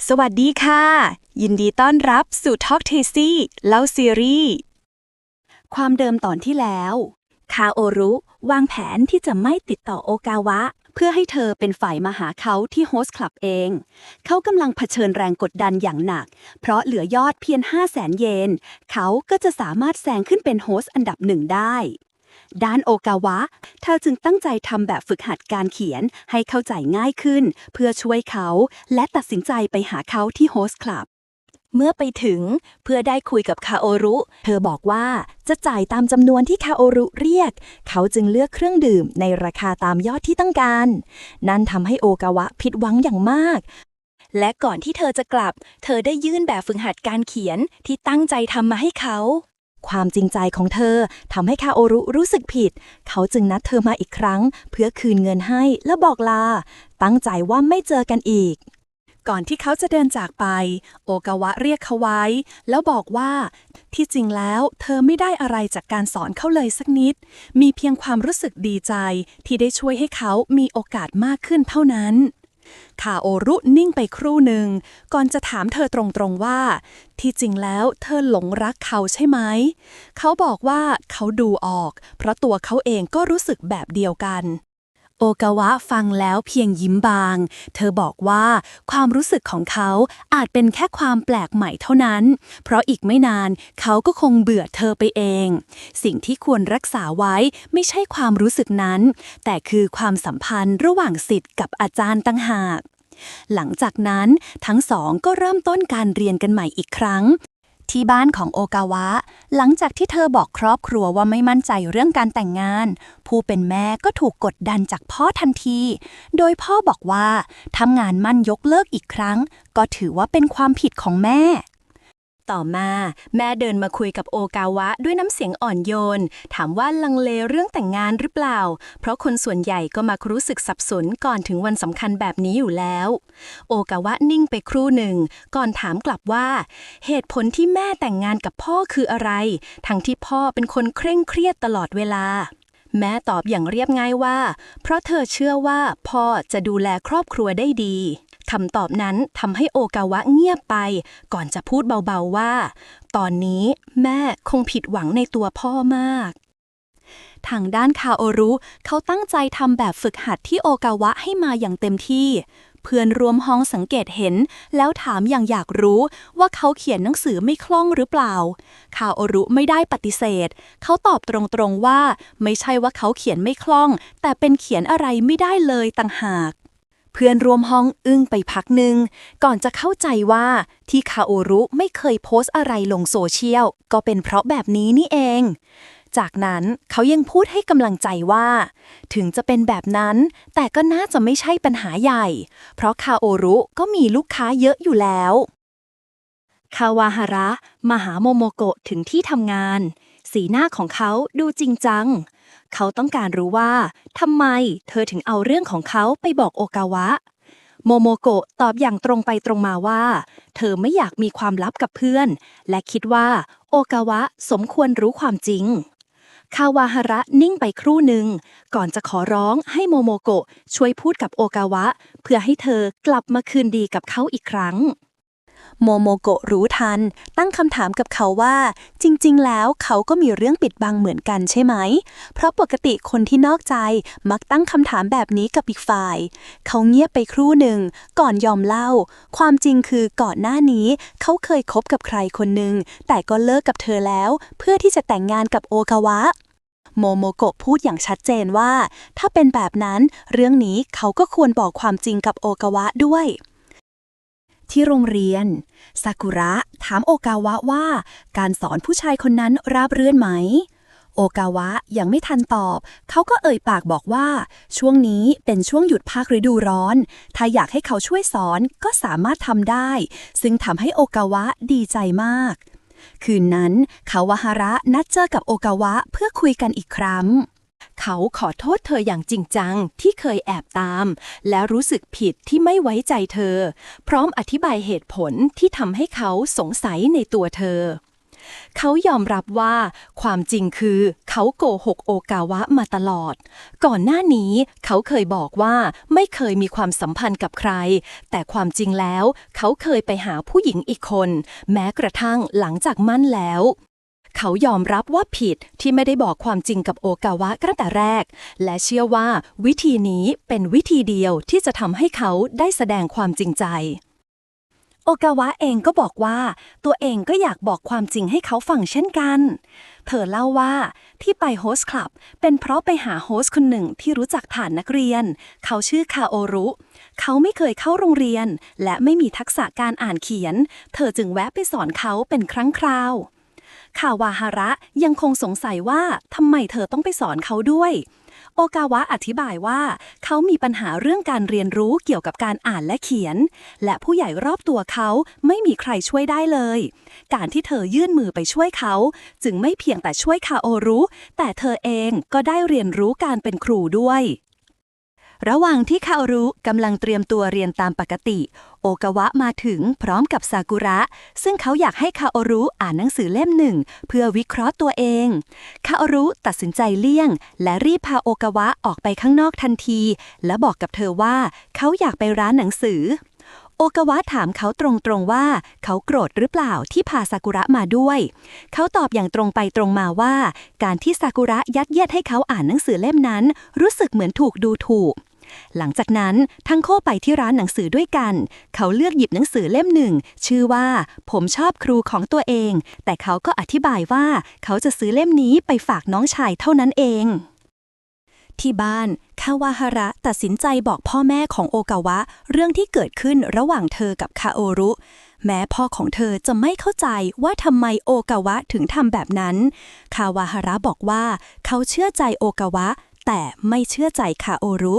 สวัสดีค่ะยินดีต้อนรับสู่ Talk Tasty เล่าซีรีส์ความเดิมตอนที่แล้วคาโอรุวางแผนที่จะไม่ติดต่อโอกาวะเพื่อให้เธอเป็นฝ่ายมาหาเขาที่โฮสต์คลับเองเขากำลังเผชิญแรงกดดันอย่างหนักเพราะเหลือยอดเพียง 500,000 เยนเขาก็จะสามารถแซงขึ้นเป็นโฮสต์อันดับหนึ่งได้ด้านโอกาวะเธอจึงตั้งใจทำแบบฝึกหัดการเขียนให้เข้าใจง่ายขึ้นเพื่อช่วยเขาและตัดสินใจไปหาเขาที่โฮสต์คลับเมื่อไปถึงเพื่อได้คุยกับคาโอรุเธอบอกว่าจะจ่ายตามจำนวนที่คาโอรุเรียกเขาจึงเลือกเครื่องดื่มในราคาตามยอดที่ต้องการนั่นทำให้โอกาวะผิดหวังอย่างมากและก่อนที่เธอจะกลับเธอได้ยื่นแบบฝึกหัดการเขียนที่ตั้งใจทำมาให้เขาความจริงใจของเธอทำให้คาโอรุรู้สึกผิดเขาจึงนัดเธอมาอีกครั้งเพื่อคืนเงินให้และบอกลาตั้งใจว่าไม่เจอกันอีกก่อนที่เขาจะเดินจากไปโอกาวะเรียกเขาไว้แล้วบอกว่าที่จริงแล้วเธอไม่ได้อะไรจากการสอนเขาเลยสักนิดมีเพียงความรู้สึกดีใจที่ได้ช่วยให้เขามีโอกาสมากขึ้นเท่านั้นคาโอรุนิ่งไปครู่หนึ่งก่อนจะถามเธอตรงๆว่าที่จริงแล้วเธอหลงรักเขาใช่ไหมเขาบอกว่าเขาดูออกเพราะตัวเขาเองก็รู้สึกแบบเดียวกันโอกาวะฟังแล้วเพียงยิ้มบางเธอบอกว่าความรู้สึกของเขาอาจเป็นแค่ความแปลกใหม่เท่านั้นเพราะอีกไม่นานเขาก็คงเบื่อเธอไปเองสิ่งที่ควรรักษาไว้ไม่ใช่ความรู้สึกนั้นแต่คือความสัมพันธ์ระหว่างศิษย์กับอาจารย์ต่างหากหลังจากนั้นทั้งสองก็เริ่มต้นการเรียนกันใหม่อีกครั้งที่บ้านของโอกาวะหลังจากที่เธอบอกครอบครัวว่าไม่มั่นใจเรื่องการแต่งงานผู้เป็นแม่ก็ถูกกดดันจากพ่อทันทีโดยพ่อบอกว่าทำงานมั่นยกเลิกอีกครั้งก็ถือว่าเป็นความผิดของแม่ต่อมาแม่เดินมาคุยกับโอกาวะด้วยน้ำเสียงอ่อนโยนถามว่าลังเลเรื่องแต่งงานหรือเปล่าเพราะคนส่วนใหญ่ก็มักรู้สึกสับสนก่อนถึงวันสำคัญแบบนี้อยู่แล้วโอกาวะนิ่งไปครู่หนึ่งก่อนถามกลับว่าเหตุผลที่แม่แต่งงานกับพ่อคืออะไรทั้งที่พ่อเป็นคนเคร่งเครียดตลอดเวลาแม่ตอบอย่างเรียบง่ายว่าเพราะเธอเชื่อว่าพ่อจะดูแลครอบครัวได้ดีคำตอบนั้นทำให้โอกาวะเงียบไปก่อนจะพูดเบาๆว่าตอนนี้แม่คงผิดหวังในตัวพ่อมากทางด้านคาโอรุเขาตั้งใจทำแบบฝึกหัดที่โอกาวะให้มาอย่างเต็มที่เพื่อนร่วมห้องสังเกตเห็นแล้วถามอย่างอยากรู้ว่าเขาเขียนหนังสือไม่คล่องหรือเปล่าคาโอรุไม่ได้ปฏิเสธเขาตอบตรงๆว่าไม่ใช่ว่าเขาเขียนไม่คล่องแต่เป็นเขียนอะไรไม่ได้เลยต่างหากเพื่อนร่วมห้องอึ้งไปพักหนึ่งก่อนจะเข้าใจว่าที่คาโอรุไม่เคยโพสต์อะไรลงโซเชียลก็เป็นเพราะแบบนี้นี่เองจากนั้นเขายังพูดให้กำลังใจว่าถึงจะเป็นแบบนั้นแต่ก็น่าจะไม่ใช่ปัญหาใหญ่เพราะคาโอรุก็มีลูกค้าเยอะอยู่แล้วคาวาฮาระมาหาโมโมโกะถึงที่ทำงานสีหน้าของเขาดูจริงจังเขาต้องการรู้ว่าทำไมเธอถึงเอาเรื่องของเขาไปบอกโอกาวะโมโมโกะตอบอย่างตรงไปตรงมาว่าเธอไม่อยากมีความลับกับเพื่อนและคิดว่าโอกาวะสมควรรู้ความจริงคาวาฮาระนิ่งไปครู่หนึ่งก่อนจะขอร้องให้โมโมโกะช่วยพูดกับโอกาวะเพื่อให้เธอกลับมาคืนดีกับเขาอีกครั้งโมโมโกะรู้ทันตั้งคำถามกับเขาว่าจริงๆแล้วเขาก็มีเรื่องปิดบังเหมือนกันใช่ไหมเพราะปกติคนที่นอกใจมักตั้งคำถามแบบนี้กับอีกฝ่ายเขาเงียบไปครู่หนึ่งก่อนยอมเล่าความจริงคือก่อนหน้านี้เขาเคยคบกับใครคนหนึ่งแต่ก็เลิกกับเธอแล้วเพื่อที่จะแต่งงานกับโอกาวะโมโมโกะพูดอย่างชัดเจนว่าถ้าเป็นแบบนั้นเรื่องนี้เขาก็ควรบอกความจริงกับโอกาวะด้วยที่โรงเรียนซากุระถามโอกาวะว่าการสอนผู้ชายคนนั้นราบรื่นไหมโอกาวะยังไม่ทันตอบเขาก็เอ่ยปากบอกว่าช่วงนี้เป็นช่วงหยุดภาคฤดูร้อนถ้าอยากให้เขาช่วยสอนก็สามารถทำได้ซึ่งทำให้โอกาวะดีใจมากคืนนั้นคาวาฮาระนัดเจอกับโอกาวะเพื่อคุยกันอีกครั้งเขาขอโทษเธออย่างจริงจังที่เคยแอบตามและรู้สึกผิดที่ไม่ไว้ใจเธอพร้อมอธิบายเหตุผลที่ทำให้เขาสงสัยในตัวเธอ เขายอมรับว่าความจริงคือเขาโกหกโอกาวะมาตลอดก่อนหน้านี้เขาเคยบอกว่าไม่เคยมีความสัมพันธ์กับใครแต่ความจริงแล้วเขาเคยไปหาผู้หญิงอีกคนแม้กระทั่งหลังจากมั่นแล้วเขายอมรับว่าผิดที่ไม่ได้บอกความจริงกับโอกาวะตั้งแต่แรกและเชื่อว่าวิธีนี้เป็นวิธีเดียวที่จะทำให้เขาได้แสดงความจริงใจโอกาวะเองก็บอกว่าตัวเองก็อยากบอกความจริงให้เขาฟังเช่นกันเธอเล่าว่าที่ไปโฮสต์คลับเป็นเพราะไปหาโฮสต์คนหนึ่งที่รู้จักฐานนักเรียนเขาชื่อคาโอรุเขาไม่เคยเข้าโรงเรียนและไม่มีทักษะการอ่านเขียนเธอจึงแวะไปสอนเขาเป็นครั้งคราวคาวาฮาระยังคงสงสัยว่าทำไมเธอต้องไปสอนเขาด้วยโอกาวะอธิบายว่าเขามีปัญหาเรื่องการเรียนรู้เกี่ยวกับการอ่านและเขียนและผู้ใหญ่รอบตัวเขาไม่มีใครช่วยได้เลยการที่เธอยื่นมือไปช่วยเขาจึงไม่เพียงแต่ช่วยคาโอรุแต่เธอเองก็ได้เรียนรู้การเป็นครูด้วยระหว่างที่คาโอรุกำลังเตรียมตัวเรียนตามปกติโอกาวะมาถึงพร้อมกับซากุระซึ่งเขาอยากให้คาโอรุอ่านหนังสือเล่มหนึ่งเพื่อวิเคราะห์ตัวเองคาโอรุตัดสินใจเลี่ยงและรีบพาโอกาวะออกไปข้างนอกทันทีและบอกกับเธอว่าเขาอยากไปร้านหนังสือโอกาวะถามเขาตรงๆว่าเขาโกรธหรือเปล่าที่พาซากุระมาด้วยเขาตอบอย่างตรงไปตรงมาว่าการที่ซากุระยัดเยียดให้เขาอ่านหนังสือเล่มนั้นรู้สึกเหมือนถูกดูถูกหลังจากนั้นทั้งคู่ไปที่ร้านหนังสือด้วยกันเขาเลือกหยิบหนังสือเล่มหนึ่งชื่อว่าผมชอบครูของตัวเองแต่เขาก็อธิบายว่าเขาจะซื้อเล่มนี้ไปฝากน้องชายเท่านั้นเองที่บ้านคาวาฮาระตัดสินใจบอกพ่อแม่ของโอกาวะเรื่องที่เกิดขึ้นระหว่างเธอกับคาโอรุแม้พ่อของเธอจะไม่เข้าใจว่าทำไมโอกาวะถึงทำแบบนั้นคาวาฮาระบอกว่าเขาเชื่อใจโอกาวะแต่ไม่เชื่อใจคาโอรุ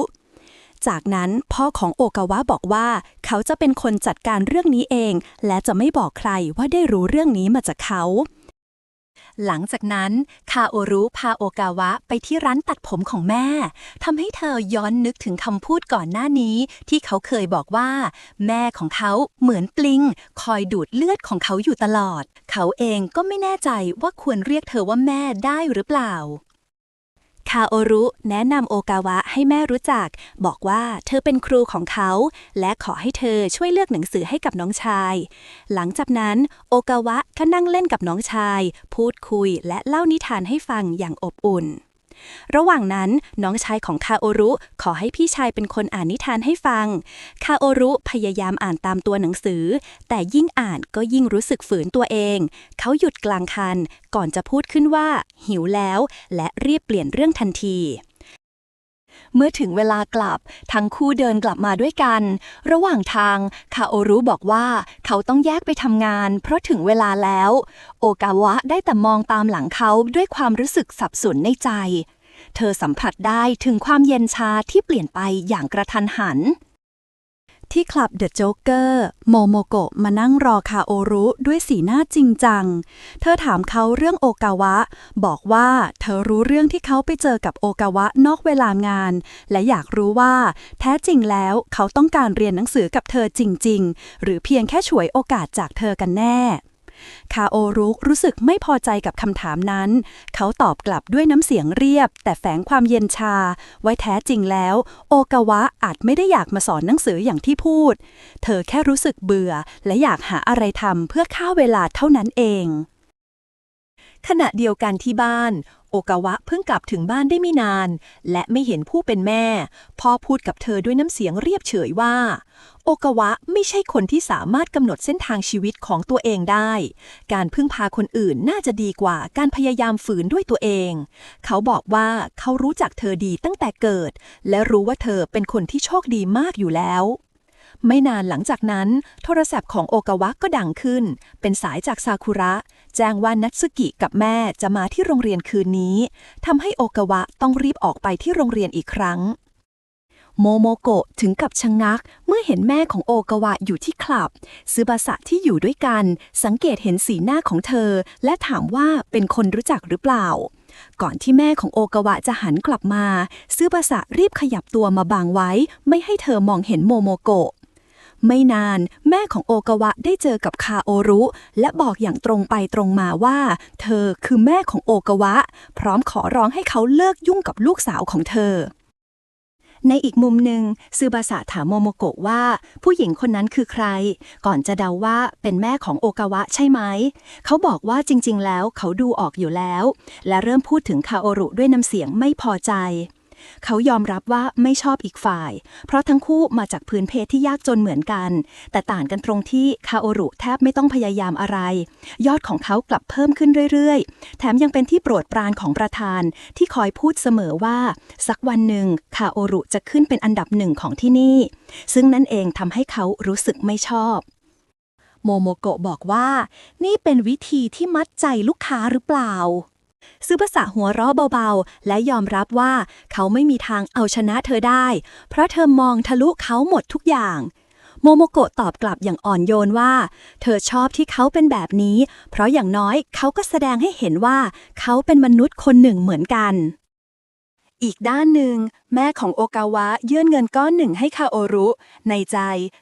จากนั้นพ่อของโอกาวะบอกว่าเขาจะเป็นคนจัดการเรื่องนี้เองและจะไม่บอกใครว่าได้รู้เรื่องนี้มาจากเขาหลังจากนั้นคาโอรุพาโอกาวะไปที่ร้านตัดผมของแม่ทำให้เธอย้อนนึกถึงคำพูดก่อนหน้านี้ที่เขาเคยบอกว่าแม่ของเขาเหมือนปลิงคอยดูดเลือดของเขาอยู่ตลอดเขาเองก็ไม่แน่ใจว่าควรเรียกเธอว่าแม่ได้หรือเปล่าคาโอรุแนะนำโอกาวะให้แม่รู้จักบอกว่าเธอเป็นครูของเขาและขอให้เธอช่วยเลือกหนังสือให้กับน้องชายหลังจากนั้นโอกาวะก็นั่งเล่นกับน้องชายพูดคุยและเล่านิทานให้ฟังอย่างอบอุ่นระหว่างนั้นน้องชายของคาโอรุขอให้พี่ชายเป็นคนอ่านนิทานให้ฟังคาโอรุพยายามอ่านตามตัวหนังสือแต่ยิ่งอ่านก็ยิ่งรู้สึกฝืนตัวเองเขาหยุดกลางคันก่อนจะพูดขึ้นว่าหิวแล้วและรีบเปลี่ยนเรื่องทันทีเมื่อถึงเวลากลับทั้งคู่เดินกลับมาด้วยกันระหว่างทางคาโอรุบอกว่าเขาต้องแยกไปทำงานเพราะถึงเวลาแล้วโอกาวะได้แต่มองตามหลังเขาด้วยความรู้สึกสับสนในใจเธอสัมผัสได้ถึงความเย็นชาที่เปลี่ยนไปอย่างกระทันหันที่คลับเดอะโจ๊กเกอร์โมโมโกะมานั่งรอคาโอรุด้วยสีหน้าจริงจังเธอถามเขาเรื่องโอกาวะบอกว่าเธอรู้เรื่องที่เขาไปเจอกับโอกาวะนอกเวลางานและอยากรู้ว่าแท้จริงแล้วเขาต้องการเรียนหนังสือกับเธอจริงๆหรือเพียงแค่ฉวยโอกาสจากเธอกันแน่คาโอรุรู้สึกไม่พอใจกับคำถามนั้นเขาตอบกลับด้วยน้ำเสียงเรียบแต่แฝงความเย็นชาไว้แท้จริงแล้วโอกาวะอาจไม่ได้อยากมาสอนหนังสืออย่างที่พูดเธอแค่รู้สึกเบื่อและอยากหาอะไรทำเพื่อฆ่าเวลาเท่านั้นเองขณะเดียวกันที่บ้านโอกาวะเพิ่งกลับถึงบ้านได้ไม่นานและไม่เห็นผู้เป็นแม่พ่อพูดกับเธอด้วยน้ำเสียงเรียบเฉยว่าโอกาวะไม่ใช่คนที่สามารถกำหนดเส้นทางชีวิตของตัวเองได้การพึ่งพาคนอื่นน่าจะดีกว่าการพยายามฝืนด้วยตัวเองเขาบอกว่าเขารู้จักเธอดีตั้งแต่เกิดและรู้ว่าเธอเป็นคนที่โชคดีมากอยู่แล้วไม่นานหลังจากนั้นโทรศัพท์ของโอกาวะก็ดังขึ้นเป็นสายจากซากุระแจ้งว่านัตสึกิกับแม่จะมาที่โรงเรียนคืนนี้ทำให้โอกาวะต้องรีบออกไปที่โรงเรียนอีกครั้งโมโมโกะถึงกับชะงักเมื่อเห็นแม่ของโอกาวะอยู่ที่คลับซึบาสะที่อยู่ด้วยกันสังเกตเห็นสีหน้าของเธอและถามว่าเป็นคนรู้จักหรือเปล่าก่อนที่แม่ของโอกาวะจะหันกลับมาซึบาสะรีบขยับตัวมาบังไว้ไม่ให้เธอมองเห็นโมโมโกะ ไม่นานแม่ของโอกาวะได้เจอกับคาโอรุและบอกอย่างตรงไปตรงมาว่าเธอคือแม่ของโอกาวะพร้อมขอร้องให้เขาเลิกยุ่งกับลูกสาวของเธอในอีกมุมหนึ่งซึบาสะถามโมโมโกะว่าผู้หญิงคนนั้นคือใครก่อนจะเดาว่าเป็นแม่ของโอกาวะใช่ไหมเขาบอกว่าจริงๆแล้วเขาดูออกอยู่แล้วและเริ่มพูดถึงคาโอรุด้วยน้ำเสียงไม่พอใจเขายอมรับว่าไม่ชอบอีกฝ่ายเพราะทั้งคู่มาจากพื้นเพที่ยากจนเหมือนกันแต่ต่างกันตรงที่คาโอรุแทบไม่ต้องพยายามอะไรยอดของเขากลับเพิ่มขึ้นเรื่อยๆแถมยังเป็นที่โปรดปรานของประธานที่คอยพูดเสมอว่าสักวันหนึ่งคาโอรุจะขึ้นเป็นอันดับหนึ่งของที่นี่ซึ่งนั่นเองทำให้เขารู้สึกไม่ชอบโมโมโกะบอกว่านี่เป็นวิธีที่มัดใจลูกค้าหรือเปล่าซึบาสะหัวเราะเบาๆและยอมรับว่าเขาไม่มีทางเอาชนะเธอได้เพราะเธอมองทะลุเขาหมดทุกอย่างโมโมโกะตอบกลับอย่างอ่อนโยนว่าเธอชอบที่เขาเป็นแบบนี้เพราะอย่างน้อยเขาก็แสดงให้เห็นว่าเขาเป็นมนุษย์คนหนึ่งเหมือนกันอีกด้านหนึ่งแม่ของโอกาวะยื่นเงินก้อนหนึ่งให้คาโอรุในใจ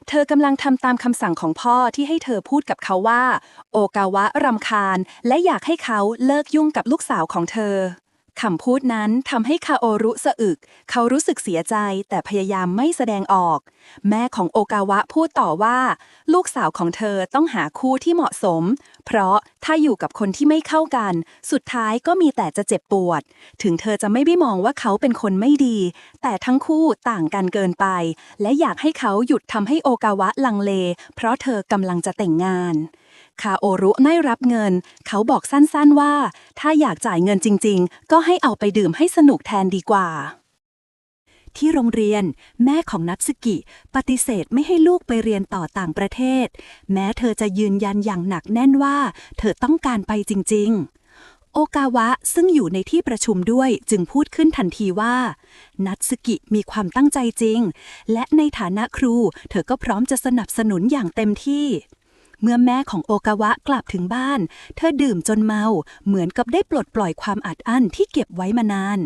เธอกำลังทำตามคำสั่งของพ่อที่ให้เธอพูดกับเขาว่าโอกาวะรำคาญและอยากให้เขาเลิกยุ่งกับลูกสาวของเธอคำพูดนั้นทำให้คาโอรุสะอึกเขารู้สึกเสียใจแต่พยายามไม่แสดงออกแม่ของโอกาวะพูดต่อว่าลูกสาวของเธอต้องหาคู่ที่เหมาะสมเพราะถ้าอยู่กับคนที่ไม่เข้ากันสุดท้ายก็มีแต่จะเจ็บปวดถึงเธอจะไม่ได้มองว่าเขาเป็นคนไม่ดีแต่ทั้งคู่ต่างกันเกินไปและอยากให้เขาหยุดทำให้โอกาวะลังเลเพราะเธอกำลังจะแต่งงานคาโอรุไม่รับเงินเขาบอกสั้นๆว่าถ้าอยากจ่ายเงินจริงๆก็ให้เอาไปดื่มให้สนุกแทนดีกว่าที่โรงเรียนแม่ของนัตสึกิปฏิเสธไม่ให้ลูกไปเรียนต่อต่างประเทศแม้เธอจะยืนยันอย่างหนักแน่นว่าเธอต้องการไปจริงๆโอกาวะซึ่งอยู่ในที่ประชุมด้วยจึงพูดขึ้นทันทีว่านัตสึกิมีความตั้งใจจริงและในฐานะครูเธอก็พร้อมจะสนับสนุนอย่างเต็มที่เมื่อแม่ของโอกาวะกลับถึงบ้านเธอดื่มจนเมาเหมือนกับได้ปลดปล่อยความอัดอั้นที่เก็บไว้มานาน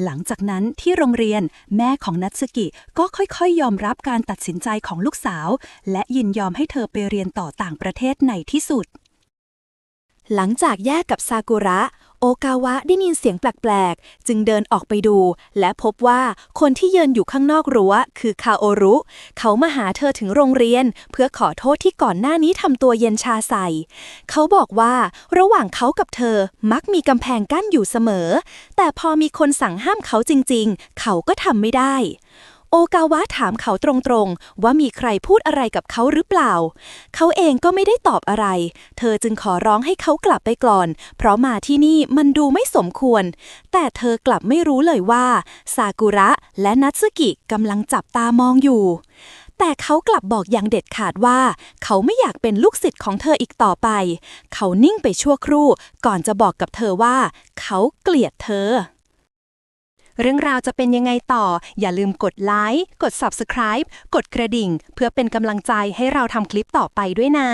หลังจากนั้นที่โรงเรียนแม่ของนัตสึกิก็ค่อยๆยอมรับการตัดสินใจของลูกสาวและยินยอมให้เธอไปเรียนต่อต่างประเทศในที่สุดหลังจากแยกกับซากุระโอกาวะได้ยินเสียงแปลกๆจึงเดินออกไปดูและพบว่าคนที่ยืนอยู่ข้างนอกรั้วคือคาโอรุเขามาหาเธอถึงโรงเรียนเพื่อขอโทษที่ก่อนหน้านี้ทำตัวเย็นชาใส่เขาบอกว่าระหว่างเขากับเธอมักมีกำแพงกั้นอยู่เสมอแต่พอมีคนสั่งห้ามเขาจริงๆเขาก็ทำไม่ได้โอกาวะถามเขาตรงๆว่ามีใครพูดอะไรกับเขาหรือเปล่าเขาเองก็ไม่ได้ตอบอะไรเธอจึงขอร้องให้เขากลับไปก่อนเพราะมาที่นี่มันดูไม่สมควรแต่เธอกลับไม่รู้เลยว่าซากุระและนัตสึกิกำลังจับตามองอยู่แต่เขากลับบอกอย่างเด็ดขาดว่าเขาไม่อยากเป็นลูกศิษย์ของเธออีกต่อไปเขานิ่งไปชั่วครู่ก่อนจะบอกกับเธอว่าเขาเกลียดเธอเรื่องราวจะเป็นยังไงต่ออย่าลืมกดไลค์กด Subscribe กดกระดิ่งเพื่อเป็นกำลังใจให้เราทำคลิปต่อไปด้วยนะ